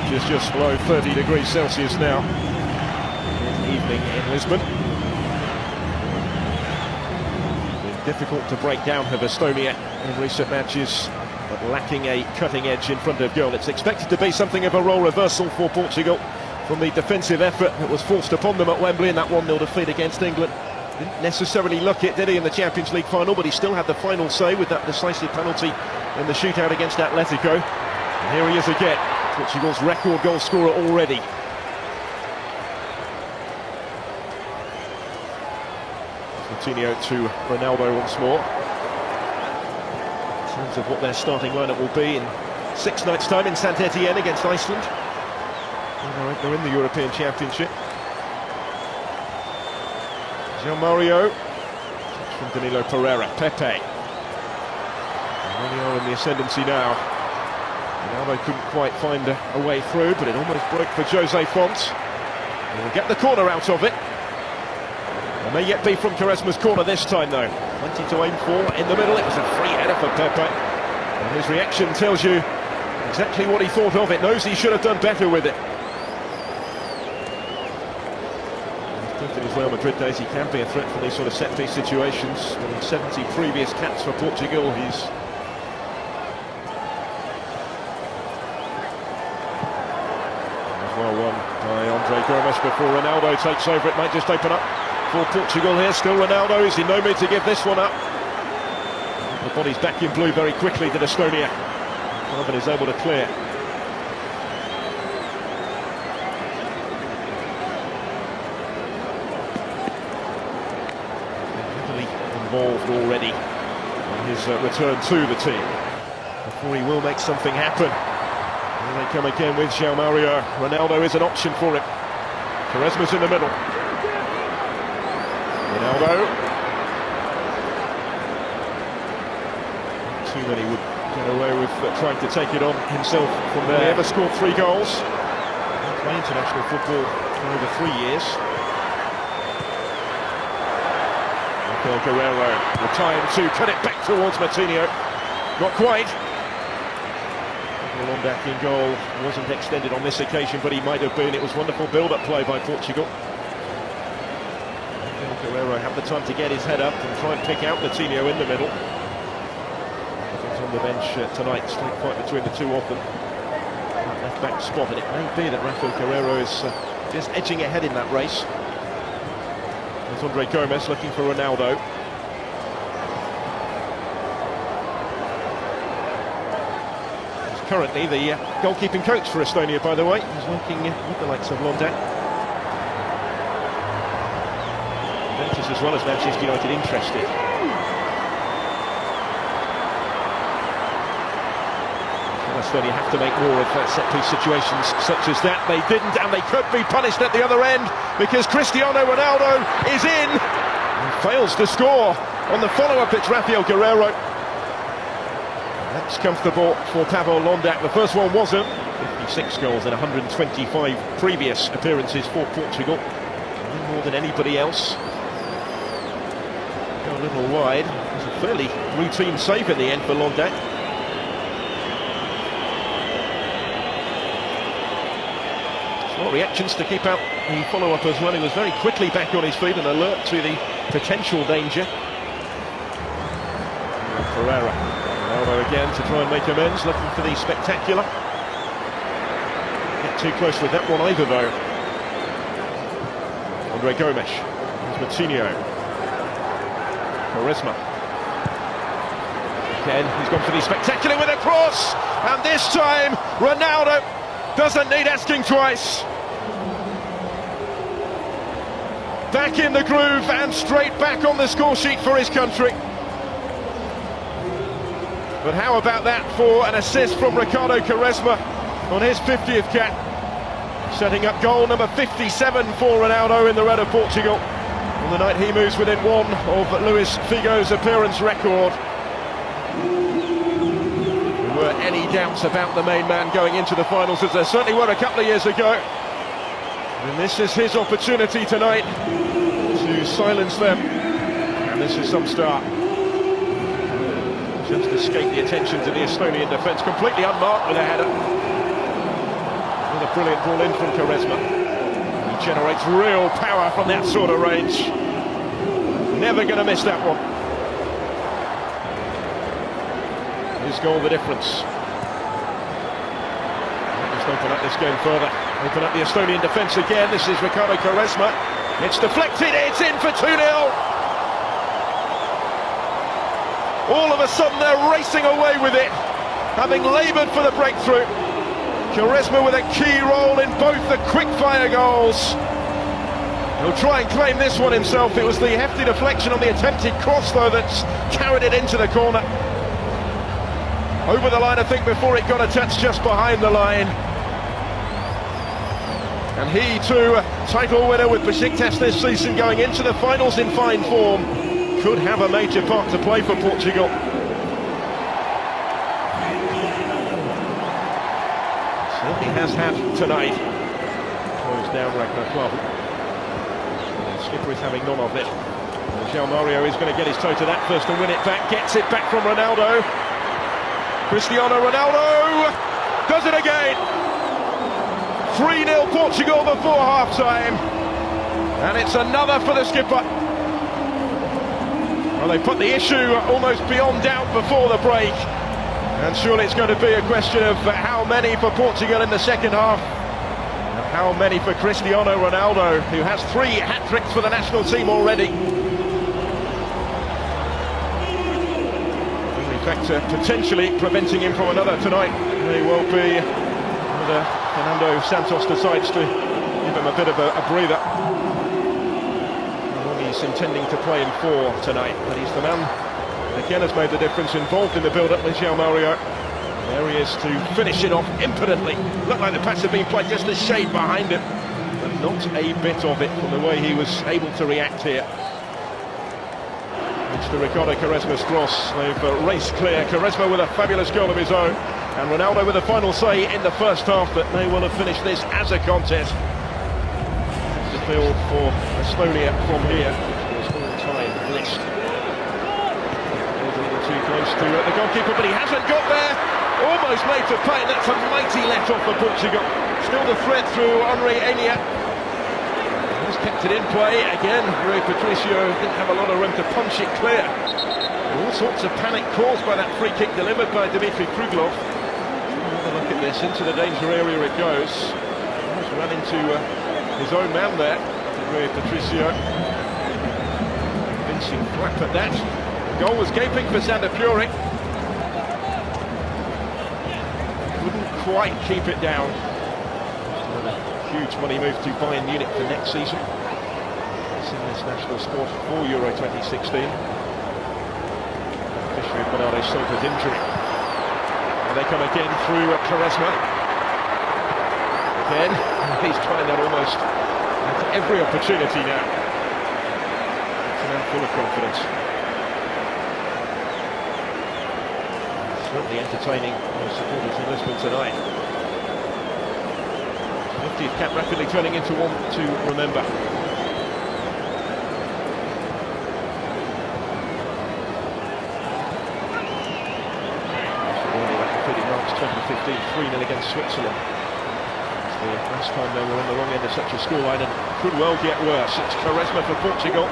temperatures just below 30 degrees Celsius now. Evening in Lisbon. Been difficult to break down of Estonia in recent matches, but lacking a cutting edge in front of goal. It's expected to be something of a role reversal for Portugal from the defensive effort that was forced upon them at Wembley in that 1-0 defeat against England. Didn't necessarily look it, did he, in the Champions League final, but he still had the final say with that decisive penalty in the shootout against Atletico. And here he is again, Portugal's record goal scorer already. Coutinho to Ronaldo once more. In terms of what their starting lineup will be in 6 nights' time in Saint Etienne against Iceland. They're in the European Championship. Mario, from Danilo Pereira, Pepe. They are in the ascendancy now. Ronaldo couldn't quite find a way through, but it almost broke for Jose Fonte. He'll get the corner out of it. It may yet be from Quaresma's corner this time, though. Plenty to aim for in the middle. It was a free header for Pepe. And his reaction tells you exactly what he thought of it. Knows he should have done better with it. In his Real Madrid days, he can be a threat for these sort of set-piece situations. In 70 previous caps for Portugal, he's well won by Andre Gomes before Ronaldo takes over. It might just open up for Portugal here. Still Ronaldo, is in no mood to give this one up. The body's back in blue very quickly to Estonia. Marvin is able to clear. Involved already on his return to the team. Before he will make something happen. Here they come again with João Mario. Ronaldo is an option for him. Quaresma's in the middle. Ronaldo. Too many would get away with trying to take it on himself from there. He ever scored 3 goals. He played international football for over 3 years. Guerrero, the time to cut it back towards Martinho. Not quite. Londak in goal, wasn't extended on this occasion, but he might have been. It was wonderful build-up play by Portugal. Guerrero had the time to get his head up and try and pick out Martinho in the middle. He's on the bench tonight, straight fight between the two of them. Left back spot, and it may be that Rafael Guerrero is just edging ahead in that race. There's Andre Gomes looking for Ronaldo. He's currently the goalkeeping coach for Estonia, by the way. He's working with the likes of Londak. Benches as well as Manchester United interested. Estonia have to make more of set-piece situations such as that. They didn't, and they could be punished at the other end because Cristiano Ronaldo is in and fails to score. On the follow-up, it's Rafael Guerrero. That's comfortable for Pavel Londak. The first one wasn't. 56 goals in 125 previous appearances for Portugal. More than anybody else. Go a little wide. It was a fairly routine save in the end for Londak. Reactions to keep out the follow-up as well. He was very quickly back on his feet and alert to the potential danger. Pereira, Ronaldo again to try and make amends, looking for the spectacular. Get too close with that one either, though. Andre Gomes, here's Martinho. Quaresma. Again, he's gone for the spectacular with a cross, and this time Ronaldo doesn't need asking twice. Back in the groove and straight back on the score sheet for his country. But how about that for an assist from Ricardo Quaresma on his 50th cap, setting up goal number 57 for Ronaldo in the red of Portugal on the night he moves within one of Luis Figo's appearance record. There were any doubts about the main man going into the finals, as there certainly were a couple of years ago. And this is his opportunity tonight to silence them, and this is some start. Just escaped the attentions of the Estonian defence, completely unmarked with a header. With a A brilliant ball in from Quaresma. He generates real power from that sort of range. Never going to miss that one. His goal the difference. Just open up this game further. Open up the Estonian defence again. This is Ronaldo Quaresma. It's deflected, it's in for 2-0. All of a sudden they're racing away with it, having laboured for the breakthrough. Quaresma with a key role in both the quick-fire goals. He'll try and claim this one himself. It was the hefty deflection on the attempted cross, though, that's carried it into the corner. Over the line, I think, before it got a touch just behind the line. And he, too, title winner with Besiktas this season, going into the finals in fine form, could have a major part to play for Portugal. Certainly has had tonight. Closed down Ragnar Club. The skipper is having none of it. João Mario is going to get his toe to that first and win it back. Gets it back from Ronaldo. Cristiano Ronaldo does it again. 3-0 Portugal before half-time. And it's another for the skipper. Well, they put the issue almost beyond doubt before the break. And surely it's going to be a question of how many for Portugal in the second half. And how many for Cristiano Ronaldo, who has 3 hat-tricks for the national team already. In fact, potentially preventing him from another tonight may well be whether Fernando Santos decides to give him a bit of a breather. He's intending to play in 4 tonight, but he's the man again has made the difference, involved in the build-up with João Mario. There he is to finish it off impotently. Looked like the pass had been played just a shade behind him, but not a bit of it from the way he was able to react here. It's the Ronaldo Quaresma's cross. They've raced clear. Quaresma with a fabulous goal of his own, and Ronaldo with a final say in the first half that they will have finished this as a contest. The field for Estonia from here. It's all-time list. Too close to the goalkeeper, but he hasn't got there. Almost made to pay, and that's a mighty let-off for Portugal. Still the threat through Henri Enya. He's kept it in play. Again, Rui Patricio didn't have a lot of room to punch it clear. All sorts of panic caused by that free kick delivered by Dmitry Kruglov. Have a look at this, into the danger area it goes. He's run into his own man there, Rui Patricio. Convincing flap at that. Goal was gaping for Sander Puric. Couldn't quite keep it down. Huge money move to Bayern Munich for next season. It's in this national squad for Euro 2016. Officially Bernardo Silva's injury. And they come again through Quaresma. Again, he's trying that almost at every opportunity now. It's a man full of confidence. Certainly entertaining supporters in Lisbon tonight. 50th cap rapidly turning into one to remember. March 2015, 3-0 against Switzerland. It's the last time they were on the wrong end of such a scoreline, and could well get worse. It's Quaresma for Portugal.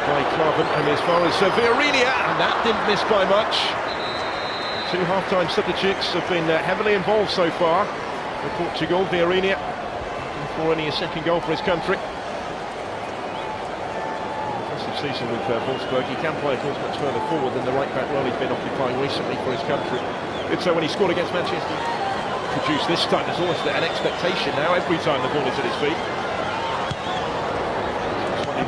By Klavan, and as far as Vieirinha, and that didn't miss by much. 2 half-time substitutes have been heavily involved so far for Portugal. Vieirinha looking for only a second goal for his country. Impressive season with Wolfsburg. He can play, of course, much further forward than the right-back role he's been occupying recently for his country. Did so when he scored against Manchester. Produced this time. There's almost an expectation now every time the ball is at his feet.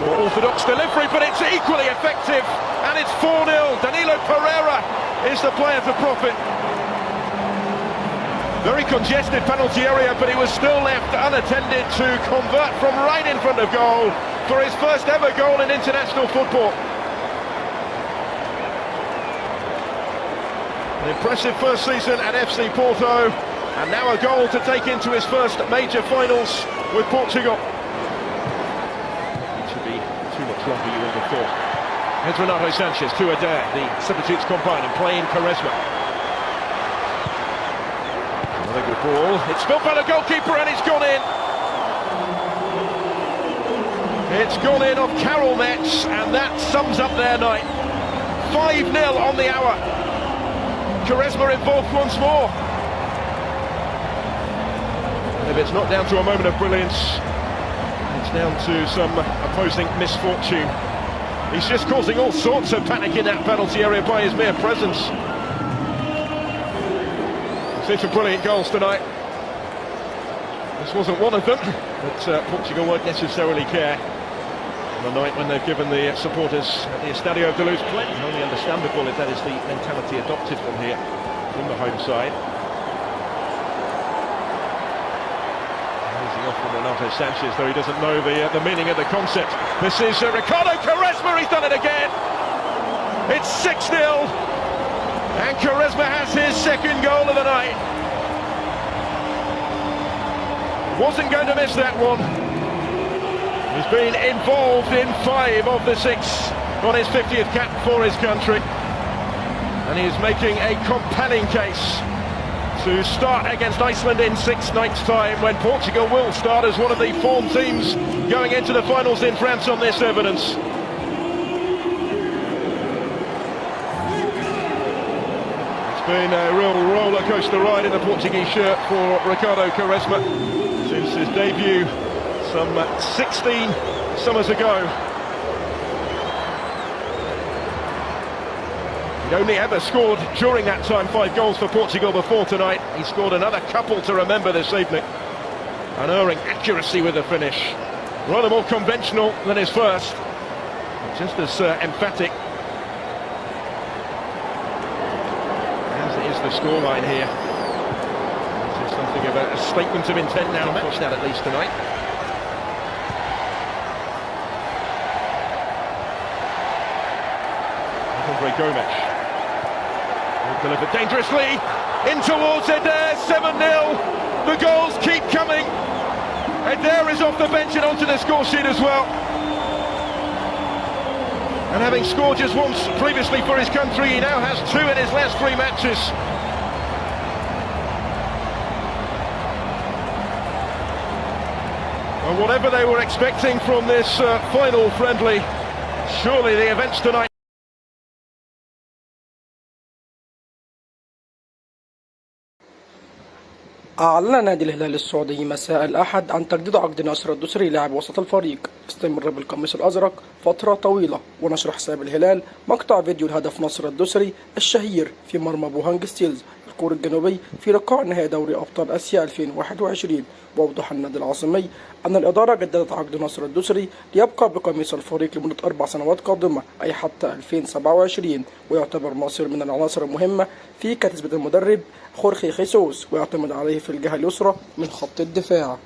More orthodox delivery, but it's equally effective, and it's 4-0. Danilo Pereira is the player to profit. Very congested penalty area, but he was still left unattended to convert from right in front of goal for his first ever goal in international football. An impressive first season at FC Porto, and now a goal to take into his first major finals with Portugal. Longer you were before. Here's Renato Sanchez to Adair. The substitutes combine and play in Quaresma. ball. It's spilled by the goalkeeper and it's gone in. It's gone in off Karol Metz, and that sums up their night. 5-0 on the hour. Quaresma involved once more. And if it's not down to a moment of brilliance, it's down to some opposing misfortune. He's just causing all sorts of panic in that penalty area by his mere presence. Seen some brilliant goals tonight. This wasn't one of them, but Portugal won't necessarily care on the night when they've given the supporters at the Estadio de Luz plenty. Only understandable if that is the mentality adopted from here, from the home side. Easing off from Ronaldo Sanchez, though he doesn't know the meaning of the concept. This is Ronaldo Quaresma, he's done it again! It's 6-0, and Quaresma has his second goal of the night. Wasn't going to miss that one. He's been involved in 5 of the 6 on his 50th cap for his country, and he is making a compelling case to start against Iceland in 6 nights' time, when Portugal will start as one of the form teams going into the finals in France on this evidence. It's been a real roller coaster ride in the Portuguese shirt for Ronaldo Quaresma since his debut some 16 summers ago. He'd only ever scored during that time 5 goals for Portugal before tonight. He scored another couple to remember this evening. Unerring accuracy with the finish. Rather more conventional than his first, just as emphatic. As it is the scoreline here. This is something of a statement of intent now, match that at least tonight. Gomes delivered dangerously in towards Eder. 7-0. The goals keep coming. Eder is off the bench and onto the score sheet as well. And having scored just once previously for his country, he now has 2 in his last 3 matches. And whatever they were expecting from this final friendly, surely the events tonight. أعلن نادي الهلال السعودي مساء الأحد عن تجديد عقد ناصر الدوسري لاعب وسط الفريق. استمر بالقميص الأزرق فترة طويلة، ونشر حساب الهلال مقطع فيديو لهدف ناصر الدوسري الشهير في مرمى بوهانج ستيلز الكوري الجنوبي في لقاء نهائي دوري أبطال آسيا 2021. وأوضح النادي العاصمي أن الإدارة جددت عقد ناصر الدوسري ليبقى بقميص الفريق لمدة 4 سنوات قادمة، أي حتى 2027. ويعتبر ناصر من العناصر المهمة في كتيبة المدرب خورخي خيسوس، ويعتمد عليه في الجهة اليسرى من خط الدفاع.